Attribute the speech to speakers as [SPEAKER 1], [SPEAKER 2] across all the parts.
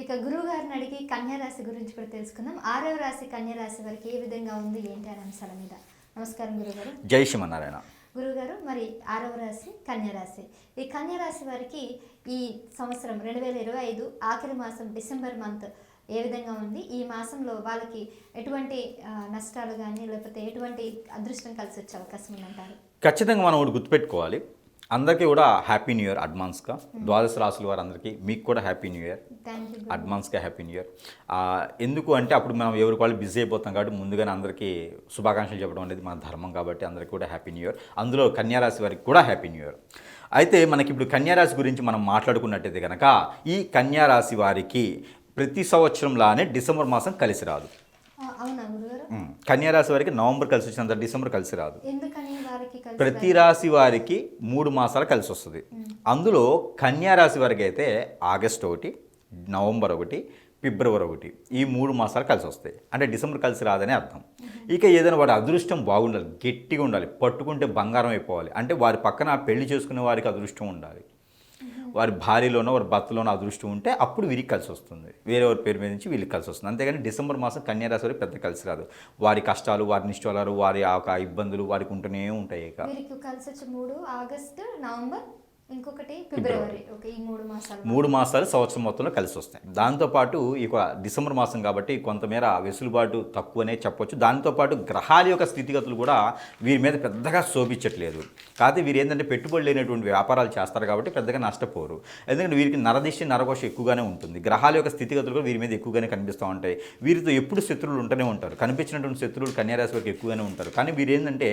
[SPEAKER 1] ఇక గురువు గారిని అడిగి కన్యా రాశి గురించి కూడా తెలుసుకుందాం. 6వ రాశి కన్యా రాశి వారికి ఏ విధంగా ఉంది ఏంటి అనే అంశాల మీద. నమస్కారం గురుగారు.
[SPEAKER 2] జై శ్రీమన్నారాయణ.
[SPEAKER 1] గురుగారు, మరి 6వ రాశి కన్యా రాశి. ఈ కన్యా రాశి వారికి ఈ సంవత్సరం 2025 ఆఖరి మాసం డిసెంబర్ మంత్ ఏ విధంగా ఉంది? ఈ మాసంలో వాళ్ళకి ఎటువంటి నష్టాలు కానీ లేకపోతే ఎటువంటి అదృష్టం కలిసి వచ్చే అవకాశం ఉందంటారు?
[SPEAKER 2] ఖచ్చితంగా మనం ఒకటి గుర్తుపెట్టుకోవాలి. అందరికీ కూడా హ్యాపీ న్యూ ఇయర్ అడ్వాన్స్గా. ద్వాదశ రాశుల వారు అందరికీ మీకు కూడా హ్యాపీ న్యూ ఇయర్, అడ్వాన్స్గా హ్యాపీ న్యూ ఇయర్. ఎందుకు అంటే అప్పుడు మనం ఎవరికి వాళ్ళు బిజీ అయిపోతాం కాబట్టి ముందుగానే అందరికీ శుభాకాంక్షలు చెప్పడం అనేది మన ధర్మం కాబట్టి అందరికీ కూడా హ్యాపీ న్యూ ఇయర్. అందులో కన్యారాశి వారికి కూడా హ్యాపీ న్యూ ఇయర్. అయితే మనకి ఇప్పుడు కన్యారాశి గురించి మనం మాట్లాడుకున్నట్టయితే కనుక ఈ కన్యారాశి వారికి ప్రతి సంవత్సరంలానే డిసెంబర్ మాసం కలిసి రాదు. కన్యారాశి వారికి నవంబర్ కలిసి వచ్చినంత డిసెంబర్ కలిసి రాదు. ప్రతి రాశి వారికి 3 మాసాలు కలిసి వస్తుంది. అందులో కన్యారాశి వారికి అయితే ఆగస్ట్ 1, నవంబర్ 1, ఫిబ్రవరి 1 ఈ 3 మాసాలు కలిసి వస్తాయి. అంటే డిసెంబర్ కలిసి రాదని అర్థం. ఇక ఏదైనా వారి అదృష్టం బాగుండాలి, గట్టిగా ఉండాలి, పట్టుకుంటే బంగారం అయిపోవాలి. అంటే వారి పక్కన పెళ్లి చేసుకునే వారికి అదృష్టం ఉండాలి, వారి భార్యలోనో వారి భర్తలోనో అదృష్టం ఉంటే అప్పుడు వీరికి కలిసి వస్తుంది, వేరే వారి పేరు మీద నుంచి వీళ్ళకి కలిసి వస్తుంది. అంతేగాని డిసెంబర్ మాసం కన్యారాశి వారికి పెద్ద కలిసి రాదు. వారి కష్టాలు, వారి నిష్ఠాలు, వారి ఇబ్బందులు వారికి ఉంటూనే ఉంటాయి. ఇక
[SPEAKER 1] కలిసి వచ్చే 3 ఆగస్టు, నవంబర్, ఇంకొకటి ఫిబ్రవరి, ఈ
[SPEAKER 2] 3 మాసాలు సంవత్సరం మొత్తంలో కలిసి వస్తాయి. దాంతోపాటు ఇక డిసెంబర్ మాసం కాబట్టి కొంతమేర వెసులుబాటు తక్కువనే చెప్పొచ్చు. దాంతోపాటు గ్రహాల యొక్క స్థితిగతులు కూడా వీరి మీద పెద్దగా శోభించట్లేదు. కాకపోతే వీరు ఏంటంటే పెట్టుబడి లేనటువంటి వ్యాపారాలు చేస్తారు కాబట్టి పెద్దగా నష్టపోరు. ఎందుకంటే వీరికి నరదిష్టి నరకోశ ఎక్కువగానే ఉంటుంది. గ్రహాల యొక్క స్థితిగతులు కూడా వీరి మీద ఎక్కువగానే కనిపిస్తూ ఉంటాయి. వీరితో ఎప్పుడు శత్రువులు ఉంటూనే ఉంటారు. కనిపించినటువంటి శత్రువులు కన్యారాశి వారికి ఎక్కువగానే ఉంటారు. కానీ వీరు ఏంటంటే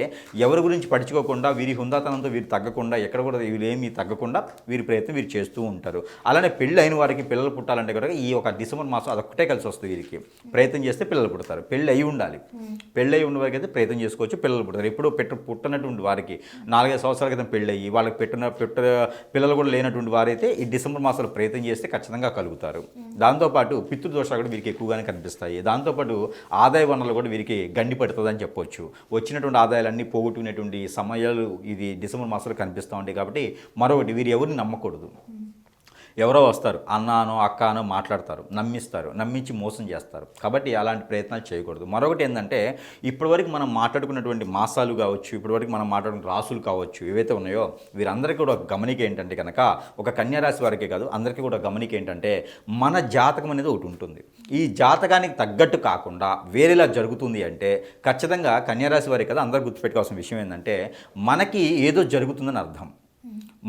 [SPEAKER 2] ఎవరి గురించి పడుచుకోకుండా, వీరి హుందాతనంతో వీరు తగ్గకుండా, ఎక్కడ కూడా వీరేమీ తగ్గకుండా వీరి ప్రయత్నం వీరు చేస్తూ ఉంటారు. అలానే పెళ్ళి అయిన వారికి పిల్లలు పుట్టాలంటే కూడా ఈ ఒక డిసెంబర్ మాసం అదొక్కటే కలిసి వస్తుంది. వీరికి ప్రయత్నం చేస్తే పిల్లలు పుడతారు. పెళ్ళి అయి ఉండాలి. పెళ్ళి అయి ఉన్న వారికి అయితే ప్రయత్నం చేసుకోవచ్చు, పిల్లలు పుడతారు. ఎప్పుడూ పుట్టనటువంటి వారికి 4-5 సంవత్సరాల క్రితం పెళ్ళి అయ్యి వాళ్ళకి పిల్లలు కూడా లేనటువంటి వారైతే ఈ డిసెంబర్ మాసాలు ప్రయత్నం చేస్తే ఖచ్చితంగా కలుగుతారు. దాంతోపాటు పితృదోషాలు కూడా వీరికి ఎక్కువగానే కనిపిస్తాయి. దాంతోపాటు ఆదాయ వనరులు కూడా వీరికి గండి పడుతుందని చెప్పొచ్చు. వచ్చినటువంటి ఆదాయాలన్నీ పోగొట్టుకునేటువంటి సమయాలు ఇది డిసెంబర్ మాసాలు కనిపిస్తూ ఉంటాయి. కాబట్టి మరొకటి, వీరు ఎవరిని నమ్మకూడదు. ఎవరో వస్తారు, అన్నానో అక్కానో మాట్లాడతారు, నమ్మించి మోసం చేస్తారు. కాబట్టి అలాంటి ప్రయత్నాలు చేయకూడదు. మరొకటి ఏంటంటే ఇప్పటివరకు మనం మాట్లాడుకున్నటువంటి మాసాలు కావచ్చు, ఇప్పటివరకు మనం మాట్లాడుకున్న రాసులు కావచ్చు, ఏవైతే ఉన్నాయో వీరందరికీ కూడా గమనిక ఏంటంటే కనుక ఒక కన్యారాశి వారికే కాదు అందరికీ కూడా గమనిక ఏంటంటే మన జాతకం అనేది ఒకటి ఉంటుంది. ఈ జాతకానికి తగ్గట్టు కాకుండా వేరేలా జరుగుతుంది అంటే ఖచ్చితంగా కన్యారాశి వారికి కదా అందరూ గుర్తుపెట్టుకోవాల్సిన విషయం ఏంటంటే మనకి ఏదో జరుగుతుందని అర్థం.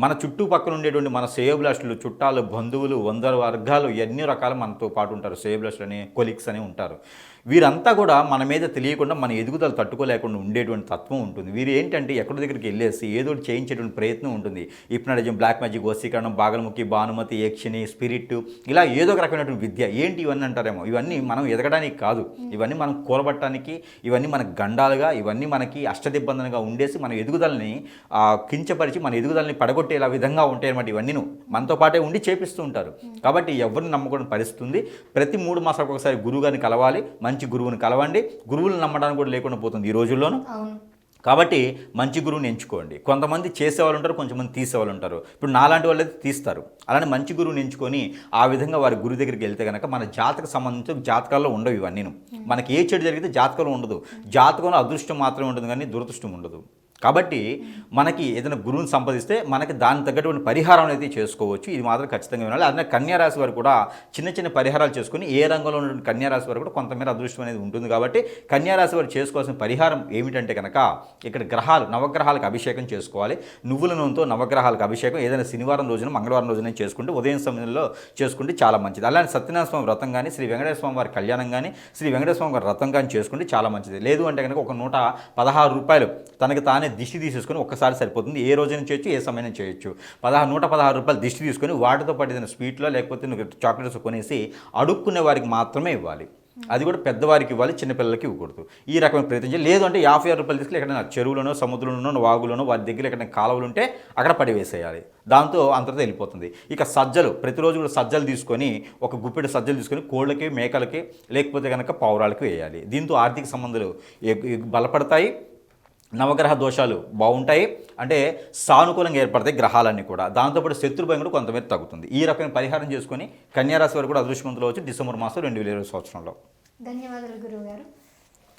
[SPEAKER 2] మన చుట్టుపక్కల ఉండేటువంటి మన శ్రేయోభిలాషులు, చుట్టాలు, బంధువులు, 100 వర్గాలు ఎన్ని రకాలు మనతో పాటు ఉంటారు. శ్రేయోభిలాషులు అని, కొలీగ్స్ అని ఉంటారు. వీరంతా కూడా మన మీద తెలియకుండా మన ఎదుగుదల తట్టుకోలేకుండా ఉండేటువంటి తత్వం ఉంటుంది. వీరు ఏంటంటే ఎక్కడి దగ్గరికి వెళ్ళేసి ఏదో చేయించేటువంటి ప్రయత్నం ఉంటుంది. హిప్నటిజం, బ్లాక్ మ్యాజిక్, వశీకరణం, బాగలముఖి, భానుమతి, యక్షిణి, స్పిరిట్, ఇలా ఏదో ఒక రకమైనటువంటి విద్య. ఏంటి ఇవన్నీ అంటారేమో, ఇవన్నీ మనం ఎదగడానికి కాదు, ఇవన్నీ మనం కూరబట్టడానికి, ఇవన్నీ మనకు గండాలుగా, ఇవన్నీ మనకి అష్టదిబ్బందనగా ఉండేసి మన ఎదుగుదలని కించపరిచి మన ఎదుగుదలని పడగొట్టేలా విధంగా ఉంటాయి అన్నమాట. ఇవన్నీ మనతో పాటే ఉండి చేపిస్తూ ఉంటారు. కాబట్టి ఎవరిని నమ్మకూడని పరిస్థితి ఉంది. ప్రతి 3 మాసాలకు ఒకసారి గురువుగారిని కలవాలి, మంచి గురువుని కలవండి. గురువులను నమ్మడానికి కూడా లేకుండా పోతుంది ఈ రోజుల్లోనూ. కాబట్టి మంచి గురువుని ఎంచుకోండి. కొంతమంది చేసేవాళ్ళు ఉంటారు, కొంతమంది తీసేవాళ్ళు ఉంటారు. ఇప్పుడు నాలాంటి వాళ్ళు అయితే తీస్తారు. అలానే మంచి గురువుని ఎంచుకొని ఆ విధంగా వారి గురువు దగ్గరికి వెళ్తే కనుక మన జాతక సంబంధించిన జాతకాల్లో ఉండవు ఇవన్నీ. మనకి ఏ చెడు జరిగితే జాతకంలో ఉండదు. జాతకంలో అదృష్టం మాత్రమే ఉంటుంది కానీ దురదృష్టం ఉండదు. కాబట్టి మనకి ఏదైనా గురువుని సంపాదిస్తే మనకి దానికి తగ్గటువంటి పరిహారం అనేది చేసుకోవచ్చు. ఇది మాత్రం ఖచ్చితంగా వినాలి. అదే కన్యారాశి వారు కూడా చిన్న చిన్న పరిహారాలు చేసుకుని ఏ రంగంలో ఉన్న కన్యారాశి వారు కూడా కొంతమేర అదృష్టం అనేది ఉంటుంది. కాబట్టి కన్యారాశి వారు చేసుకోవాల్సిన పరిహారం ఏమిటంటే కనుక ఇక్కడ నవగ్రహాలకు అభిషేకం చేసుకోవాలి. నువ్వుల నూనెతో నవగ్రహాలకు అభిషేకం ఏదైనా శనివారం రోజున, మంగళవారం రోజున చేసుకుంటే ఉదయం సమయంలో చేసుకుంటే చాలా మంచిది. అలానే సత్యనారాయణ స్వామి వ్రతం కానీ, శ్రీ వెంకటేశ్వర స్వామి వారి కళ్యాణం కానీ, శ్రీ వెంకటేశ్వర స్వామి వారి వ్రతం కానీ చేసుకుంటే చాలా మంచిది. లేదు అంటే కనుక ఒక 116 రూపాయలు తనకి తానే దిష్టి తీసేసుకొని ఒక్కసారి సరిపోతుంది. ఏ రోజైనా చేయొచ్చు, ఏ సమయం చేయొచ్చు. 116 రూపాయలు దిష్టి తీసుకొని వాటితో పాటు ఏదైనా స్వీట్లో లేకపోతే చాక్లెట్స్ కొనేసి అడుక్కునే వారికి మాత్రమే ఇవ్వాలి. అది కూడా పెద్దవారికి ఇవ్వాలి, చిన్నపిల్లలకి ఇవ్వకూడదు. ఈ రకమైన ప్రయత్నం చేయాలి. లేదు అంటే 56 రూపాయలు తీసుకెళ్ళి ఎక్కడైనా చెరువులోనో, సముద్రంలోనో, వాగులోనో వారి దగ్గర ఎక్కడైనా కాలువలు ఉంటే అక్కడ పడివేసేయాలి. దాంతో అంతటితో వెళ్ళిపోతుంది. ఇక సజ్జలు, ప్రతిరోజు కూడా సజ్జలు తీసుకొని ఒక గుప్పెడు సజ్జలు తీసుకొని కోళ్ళకి, మేకలకి, లేకపోతే కనుక పావురాలకి వేయాలి. దీంతో ఆర్థిక సంబంధాలు బలపడతాయి. నవగ్రహ దోషాలు బాగుంటాయి, అంటే సానుకూలంగా ఏర్పడతాయి గ్రహాలన్నీ కూడా. దాంతోపాటు శత్రుభయం కూడా కొంతమేర తగ్గుతుంది. ఈ రకమైన పరిహారం చేసుకొని కన్యారాశి వారు కూడా అదృష్టవంతులు వచ్చి డిసెంబర్ మాసం 2020 సంవత్సరంలో.
[SPEAKER 1] ధన్యవాదాలు గురువు గారు.